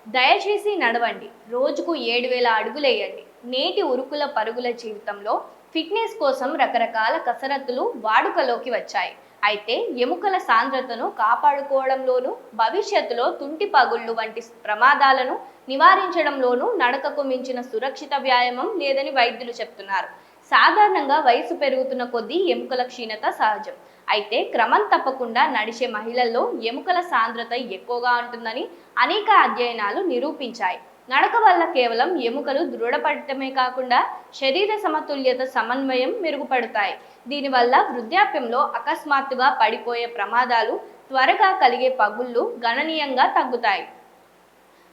దయచేసి నడవండి. రోజుకు 7,000 అడుగులేయండి. నేటి ఉరుకుల పరుగుల జీవితంలో ఫిట్నెస్ కోసం రకరకాల కసరత్తులు వాడుకలోకి వచ్చాయి. అయితే ఎముకల సాంద్రతను కాపాడుకోవడంలోనూ, భవిష్యత్తులో తుంటి పగుళ్ళు వంటి ప్రమాదాలను నివారించడంలోనూ నడకకు మించిన సురక్షిత వ్యాయామం లేదని వైద్యులు చెప్తున్నారు. సాధారణంగా వయసు పెరుగుతున్న కొద్దీ ఎముకల క్షీణత సహజం. అయితే క్రమం తప్పకుండా నడిచే మహిళల్లో ఎముకల సాంద్రత ఎక్కువగా ఉంటుందని అనేక అధ్యయనాలు నిరూపించాయి. నడక వల్ల కేవలం ఎముకలు దృఢపడటమే కాకుండా శరీర సమతుల్యత సమన్వయం మెరుగుపడతాయి. దీనివల్ల వృద్ధాప్యంలో అకస్మాత్తుగా పడిపోయే ప్రమాదాలు, త్వరగా కలిగే పగుళ్ళు గణనీయంగా తగ్గుతాయి.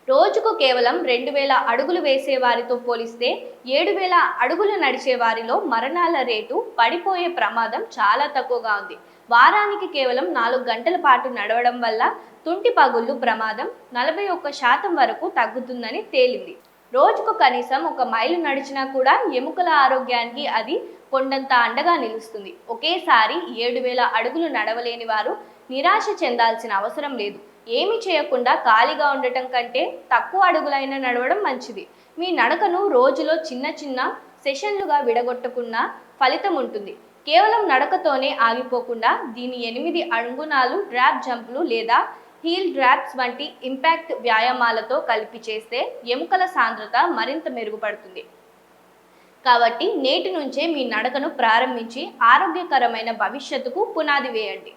రోజుకు కేవలం 2,000 అడుగులు వేసే వారితో పోలిస్తే 7,000 అడుగులు నడిచే వారిలో మరణాల రేటు, పడిపోయే ప్రమాదం చాలా తక్కువగా ఉంది. వారానికి కేవలం 4 గంటల పాటు నడవడం వల్ల తుంటి పగుళ్ళు ప్రమాదం 41% వరకు తగ్గుతుందని తేలింది. రోజుకు కనీసం 1 మైలు నడిచినా కూడా ఎముకల ఆరోగ్యానికి అది కొండంత అండగా నిలుస్తుంది. ఒకేసారి 7,000 అడుగులు నడవలేని వారు నిరాశ చెందాల్సిన అవసరం లేదు. ఏమి చేయకుండా ఖాళీగా ఉండటం కంటే తక్కువ అడుగులైన నడవడం మంచిది. మీ నడకను రోజులో చిన్న చిన్న సెషన్లుగా విడగొట్టుకున్న ఫలితం ఉంటుంది. కేవలం నడకతోనే ఆగిపోకుండా దీని 8 అంగుళాలు డ్రాప్ జంప్లు లేదా హీల్ డ్రాప్స్ వంటి ఇంపాక్ట్ వ్యాయామాలతో కలిపి చేస్తే ఎముకల సాంద్రత మరింత మెరుగుపడుతుంది. కాబట్టి నేటి నుంచే మీ నడకను ప్రారంభించి ఆరోగ్యకరమైన భవిష్యత్తుకు పునాది వేయండి.